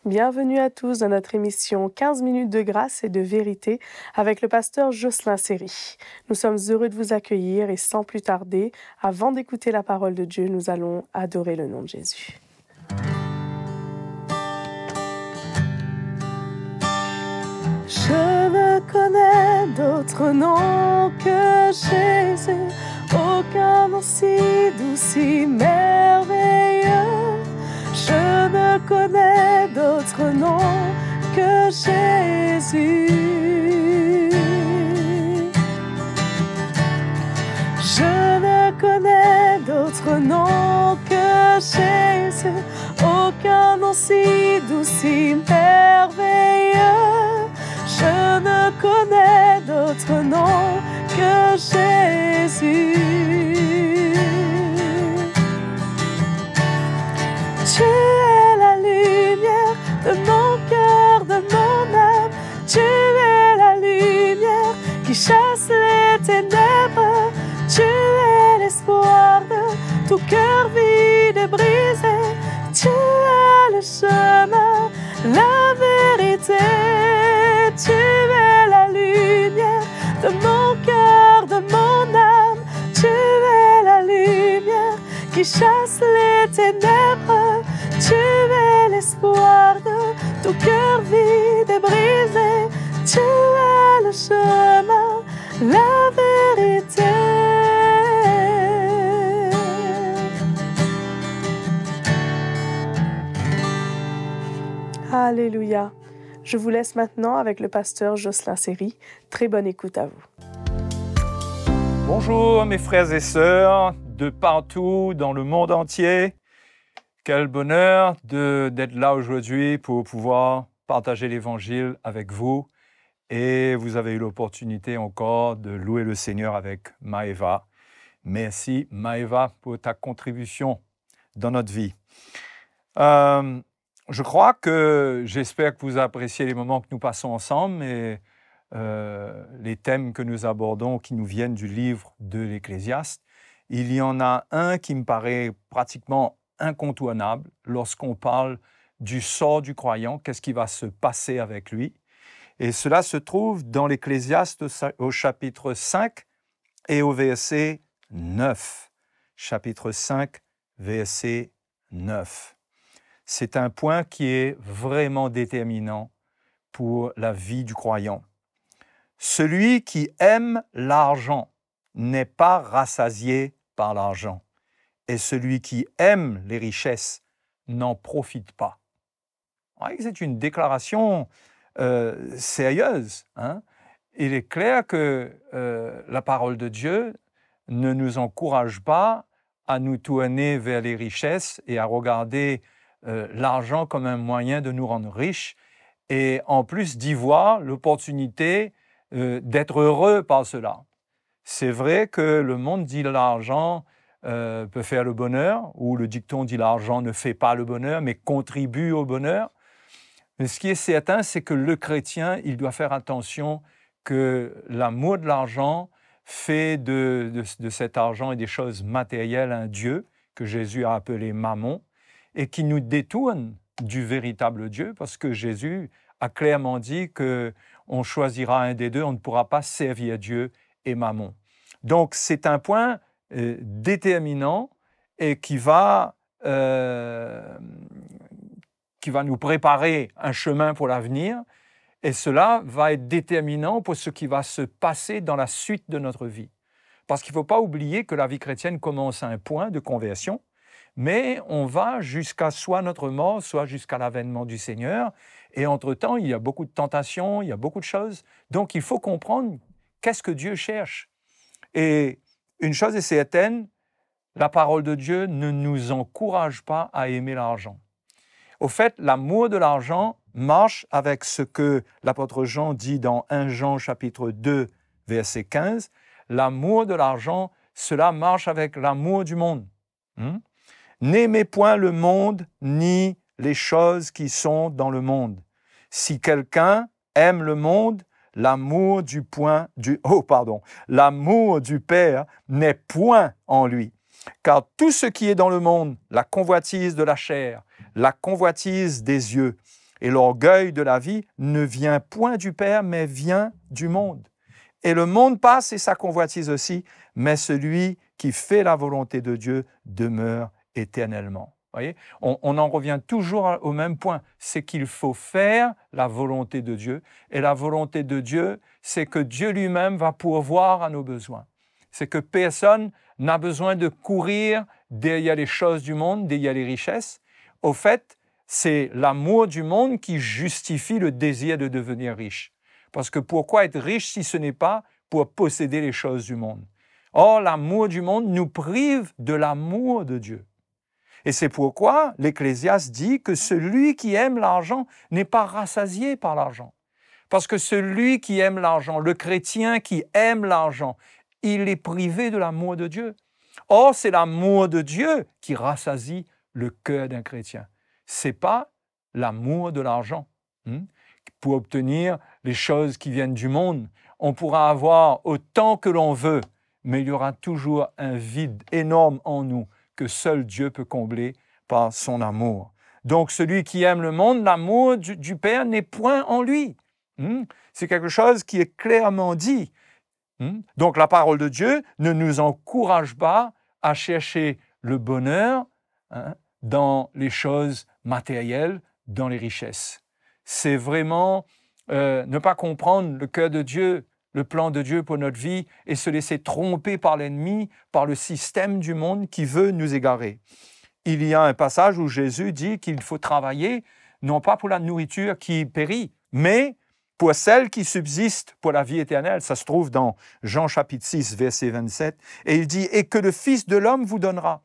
Bienvenue à tous dans notre émission 15 minutes de grâce et de vérité avec le pasteur Jocelyn Seri. Nous sommes heureux de vous accueillir et sans plus tarder, avant d'écouter la parole de Dieu, nous allons adorer le nom de Jésus. Je ne connais d'autre nom que Jésus, aucun nom si doux, si merveilleux. Je ne connais d'autre nom que Jésus. Je ne connais d'autre nom que Jésus, aucun nom si doux, si merveilleux. Je ne connais d'autre nom que Jésus. Tu es la lumière de mon cœur, de mon âme. Tu es la lumière qui chasse les ténèbres. Tu es l'espoir de tout cœur vide et brisé. Tu es le chemin, la vérité. Tu es la lumière de mon cœur, de mon âme. Tu es la lumière qui chasse les ténèbres. Tu es l'espoir de tout cœur vide et brisé. Tu es le chemin, la vérité. Alléluia. Je vous laisse maintenant avec le pasteur Jocelyn Seri. Très bonne écoute à vous. Bonjour mes frères et sœurs de partout dans le monde entier. Quel bonheur d'être là aujourd'hui pour pouvoir partager l'Évangile avec vous. Et vous avez eu l'opportunité encore de louer le Seigneur avec Maëva. Merci Maëva pour ta contribution dans notre vie. J'espère que vous appréciez les moments que nous passons ensemble et les thèmes que nous abordons qui nous viennent du livre de l'Ecclésiaste. Il y en a un qui me paraît pratiquement incontournable lorsqu'on parle du sort du croyant, qu'est-ce qui va se passer avec lui. Et cela se trouve dans l'Ecclésiaste au chapitre 5 et au verset 9. Chapitre 5, verset 9. C'est un point qui est vraiment déterminant pour la vie du croyant. Celui qui aime l'argent n'est pas rassasié par l'argent, et celui qui aime les richesses n'en profite pas. C'est une déclaration sérieuse. Il est clair que la parole de Dieu ne nous encourage pas à nous tourner vers les richesses et à regarder l'argent comme un moyen de nous rendre riches et en plus d'y voir l'opportunité d'être heureux par cela. C'est vrai que le monde dit l'argent peut faire le bonheur, ou le dicton dit l'argent ne fait pas le bonheur, mais contribue au bonheur. Mais ce qui est certain, c'est que le chrétien, il doit faire attention que l'amour de l'argent fait de cet argent et des choses matérielles un Dieu que Jésus a appelé Mammon et qui nous détourne du véritable Dieu, parce que Jésus a clairement dit qu'on choisira un des deux, on ne pourra pas servir Dieu et Mammon. Donc c'est un point déterminant et qui va nous préparer un chemin pour l'avenir, et cela va être déterminant pour ce qui va se passer dans la suite de notre vie. Parce qu'il ne faut pas oublier que la vie chrétienne commence à un point de conversion, mais on va jusqu'à soit notre mort, soit jusqu'à l'avènement du Seigneur, et entre-temps, il y a beaucoup de tentations, il y a beaucoup de choses. Donc il faut comprendre qu'est-ce que Dieu cherche. Et une chose est certaine, la parole de Dieu ne nous encourage pas à aimer l'argent. Au fait, l'amour de l'argent marche avec ce que l'apôtre Jean dit dans 1 Jean chapitre 2, verset 15. L'amour de l'argent, cela marche avec l'amour du monde. N'aimez point le monde, ni les choses qui sont dans le monde. Si quelqu'un aime le monde, l'amour du Père n'est point en lui. Car tout ce qui est dans le monde, la convoitise de la chair, la convoitise des yeux Et l'orgueil de la vie ne vient point du Père, mais vient du monde. Et le monde passe et sa convoitise aussi, mais celui qui fait la volonté de Dieu demeure éternellement. Voyez, on en revient toujours au même point, c'est qu'il faut faire la volonté de Dieu. Et la volonté de Dieu, c'est que Dieu lui-même va pourvoir à nos besoins. C'est que personne n'a besoin de courir derrière les choses du monde, derrière les richesses. Au fait, c'est l'amour du monde qui justifie le désir de devenir riche. Parce que pourquoi être riche si ce n'est pas pour posséder les choses du monde? Or, l'amour du monde nous prive de l'amour de Dieu. Et c'est pourquoi l'Ecclésiaste dit que celui qui aime l'argent n'est pas rassasié par l'argent. Parce que celui qui aime l'argent, le chrétien qui aime l'argent, il est privé de l'amour de Dieu. Or, c'est l'amour de Dieu qui rassasie le cœur d'un chrétien. Ce n'est pas l'amour de l'argent. Pour obtenir les choses qui viennent du monde, on pourra avoir autant que l'on veut, mais il y aura toujours un vide énorme en nous que seul Dieu peut combler par son amour. Donc, celui qui aime le monde, l'amour du Père n'est point en lui. C'est quelque chose qui est clairement dit. Donc, la parole de Dieu ne nous encourage pas à chercher le bonheur dans les choses matérielles, dans les richesses. C'est vraiment ne pas comprendre le cœur de Dieu, le plan de Dieu pour notre vie et se laisser tromper par l'ennemi, par le système du monde qui veut nous égarer. Il y a un passage où Jésus dit qu'il faut travailler, non pas pour la nourriture qui périt, mais pour celle qui subsiste pour la vie éternelle. Ça se trouve dans Jean chapitre 6, verset 27. Et il dit « Et que le Fils de l'homme vous donnera ».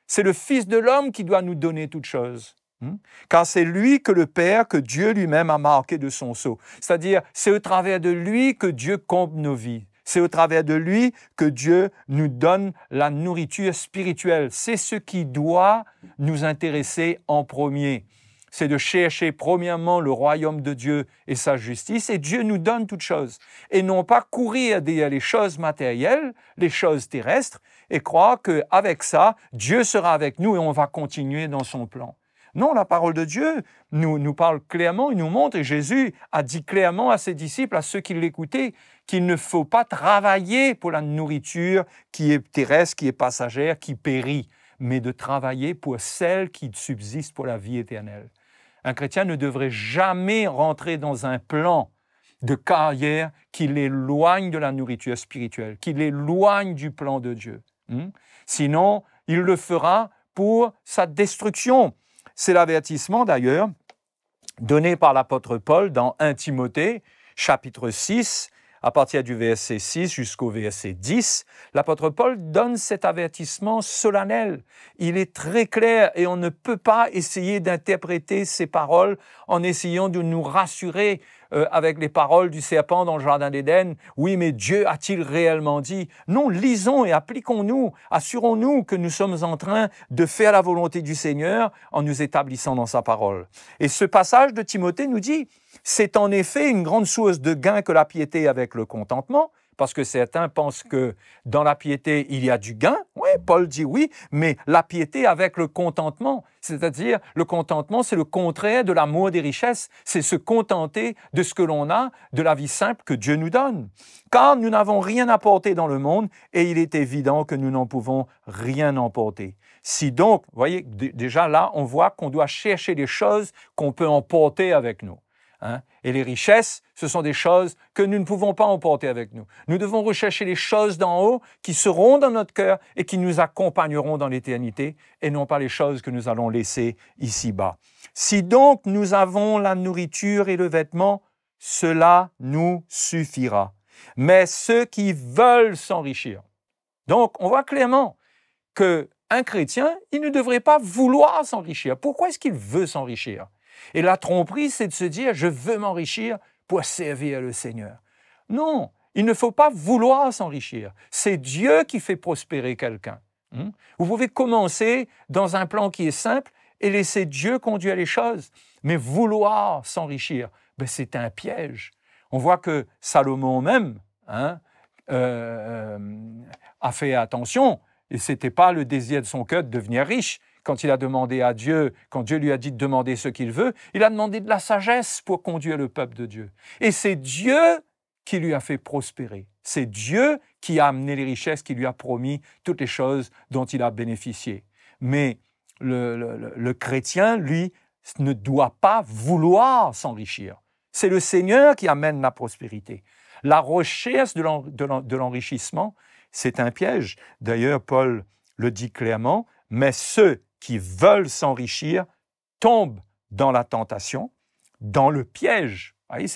C'est le Fils de l'homme qui doit nous donner toutes choses. Car c'est lui que le Père, que Dieu lui-même a marqué de son sceau. C'est-à-dire, c'est au travers de lui que Dieu comble nos vies. C'est au travers de lui que Dieu nous donne la nourriture spirituelle. C'est ce qui doit nous intéresser en premier. C'est de chercher premièrement le royaume de Dieu et sa justice, et Dieu nous donne toutes choses. Et non pas courir derrière les choses matérielles, les choses terrestres, et croire qu'avec ça, Dieu sera avec nous et on va continuer dans son plan. Non, la parole de Dieu nous parle clairement, il nous montre, et Jésus a dit clairement à ses disciples, à ceux qui l'écoutaient, qu'il ne faut pas travailler pour la nourriture qui est terrestre, qui est passagère, qui périt, mais de travailler pour celle qui subsiste pour la vie éternelle. Un chrétien ne devrait jamais rentrer dans un plan de carrière qui l'éloigne de la nourriture spirituelle, qui l'éloigne du plan de Dieu. Sinon, il le fera pour sa destruction. C'est l'avertissement d'ailleurs donné par l'apôtre Paul dans 1 Timothée, chapitre 6, à partir du verset 6 jusqu'au verset 10. L'apôtre Paul donne cet avertissement solennel. Il est très clair et on ne peut pas essayer d'interpréter ces paroles en essayant de nous rassurer avec les paroles du serpent dans le jardin d'Éden. Oui, mais Dieu a-t-il réellement dit? Non, lisons et appliquons-nous. Assurons-nous que nous sommes en train de faire la volonté du Seigneur en nous établissant dans sa parole. Et ce passage de Timothée nous dit, c'est en effet une grande source de gain que la piété avec le contentement, parce que certains pensent que dans la piété, il y a du gain. Oui, Paul dit oui, mais la piété avec le contentement, c'est-à-dire le contentement, c'est le contraire de l'amour des richesses, c'est se contenter de ce que l'on a, de la vie simple que Dieu nous donne. Car nous n'avons rien apporté dans le monde et il est évident que nous n'en pouvons rien emporter. Si donc, vous voyez, déjà là, on voit qu'on doit chercher les choses qu'on peut emporter avec nous. Et les richesses, ce sont des choses que nous ne pouvons pas emporter avec nous. Nous devons rechercher les choses d'en haut qui seront dans notre cœur et qui nous accompagneront dans l'éternité et non pas les choses que nous allons laisser ici-bas. Si donc nous avons la nourriture et le vêtement, cela nous suffira. Mais ceux qui veulent s'enrichir. Donc, on voit clairement qu'un chrétien, il ne devrait pas vouloir s'enrichir. Pourquoi est-ce qu'il veut s'enrichir? Et la tromperie, c'est de se dire « je veux m'enrichir pour servir le Seigneur ». Non, il ne faut pas vouloir s'enrichir. C'est Dieu qui fait prospérer quelqu'un. Vous pouvez commencer dans un plan qui est simple et laisser Dieu conduire les choses. Mais vouloir s'enrichir, c'est un piège. On voit que Salomon même a fait attention, et ce n'était pas le désir de son cœur de devenir riche. quand il a demandé à Dieu, quand Dieu lui a dit de demander ce qu'il veut, il a demandé de la sagesse pour conduire le peuple de Dieu. Et c'est Dieu qui lui a fait prospérer. C'est Dieu qui a amené les richesses, qui lui a promis toutes les choses dont il a bénéficié. Mais le chrétien, lui, ne doit pas vouloir s'enrichir. C'est le Seigneur qui amène la prospérité. La recherche de l'enrichissement, c'est un piège. D'ailleurs, Paul le dit clairement, mais ceux qui veulent s'enrichir tombent dans la tentation, dans le piège. Vous voyez,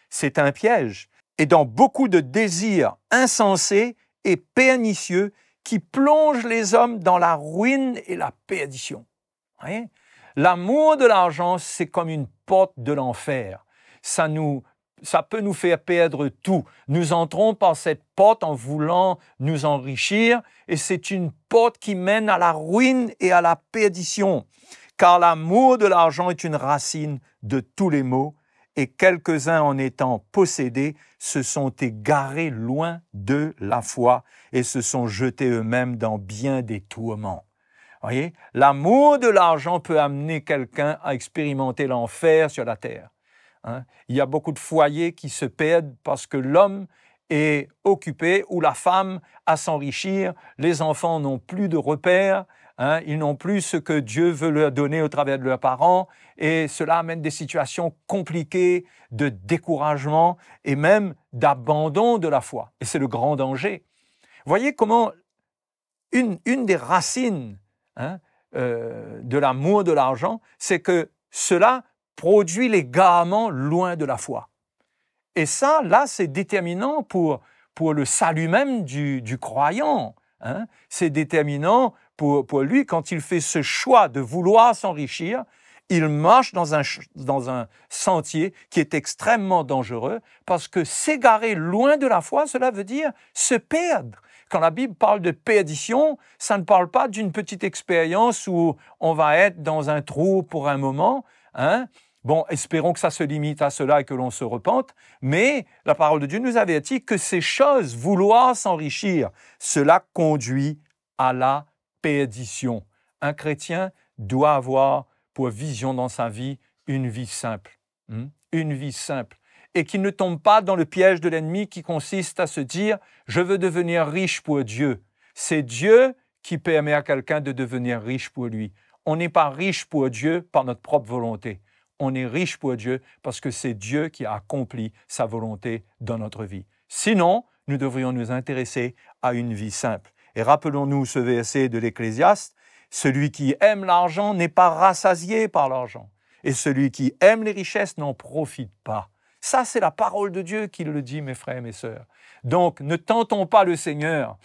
c'est un piège. Et dans beaucoup de désirs insensés et pernicieux qui plongent les hommes dans la ruine et la perdition. Vous voyez? L'amour de l'argent, c'est comme une porte de l'enfer. Ça peut nous faire perdre tout. Nous entrons par cette porte en voulant nous enrichir et c'est une porte qui mène à la ruine et à la perdition. Car l'amour de l'argent est une racine de tous les maux et quelques-uns en étant possédés se sont égarés loin de la foi et se sont jetés eux-mêmes dans bien des tourments. Voyez, l'amour de l'argent peut amener quelqu'un à expérimenter l'enfer sur la terre. Hein? Il y a beaucoup de foyers qui se perdent parce que l'homme est occupé ou la femme à s'enrichir, les enfants n'ont plus de repères, hein? Ils n'ont plus ce que Dieu veut leur donner au travers de leurs parents et cela amène des situations compliquées de découragement et même d'abandon de la foi. Et c'est le grand danger. Voyez comment une des racines de l'amour de l'argent, c'est que cela produit l'égarement loin de la foi. Et ça, là, c'est déterminant pour le salut même du croyant. Hein? C'est déterminant pour lui quand il fait ce choix de vouloir s'enrichir. Il marche dans un sentier qui est extrêmement dangereux parce que s'égarer loin de la foi, cela veut dire se perdre. Quand la Bible parle de perdition, ça ne parle pas d'une petite expérience où on va être dans un trou pour un moment. Hein? Bon, espérons que ça se limite à cela et que l'on se repente, mais la parole de Dieu nous avertit que ces choses, vouloir s'enrichir, cela conduit à la perdition. Un chrétien doit avoir pour vision dans sa vie une vie simple. Une vie simple. Et qu'il ne tombe pas dans le piège de l'ennemi qui consiste à se dire « je veux devenir riche pour Dieu ». C'est Dieu qui permet à quelqu'un de devenir riche pour lui. On n'est pas riche pour Dieu par notre propre volonté. On est riche pour Dieu parce que c'est Dieu qui a accompli sa volonté dans notre vie. Sinon, nous devrions nous intéresser à une vie simple. Et rappelons-nous ce verset de l'Ecclésiaste, « Celui qui aime l'argent n'est pas rassasié par l'argent, et celui qui aime les richesses n'en profite pas. » Ça, c'est la parole de Dieu qui le dit, mes frères et mes sœurs. Donc, ne tentons pas le Seigneur.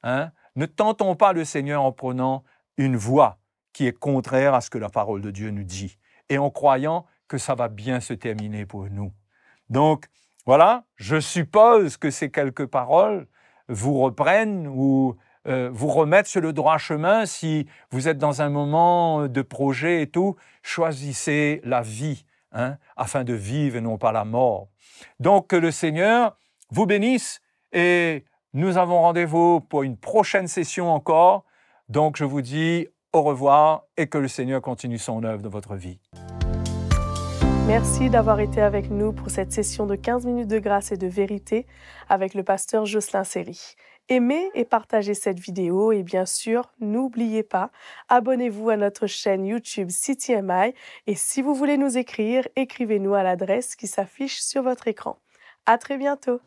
Ne tentons pas le Seigneur en prenant une voie qui est contraire à ce que la parole de Dieu nous dit et en croyant que ça va bien se terminer pour nous. Donc, voilà, je suppose que ces quelques paroles vous reprennent ou vous remettent sur le droit chemin. Si vous êtes dans un moment de projet et tout, choisissez la vie. Afin de vivre et non pas la mort. Donc, que le Seigneur vous bénisse et nous avons rendez-vous pour une prochaine session encore. Donc, je vous dis au revoir et que le Seigneur continue son œuvre dans votre vie. Merci d'avoir été avec nous pour cette session de 15 minutes de grâce et de vérité avec le pasteur Jocelyn Seri. Aimez et partagez cette vidéo et bien sûr, n'oubliez pas, abonnez-vous à notre chaîne YouTube CityMI et si vous voulez nous écrire, écrivez-nous à l'adresse qui s'affiche sur votre écran. À très bientôt!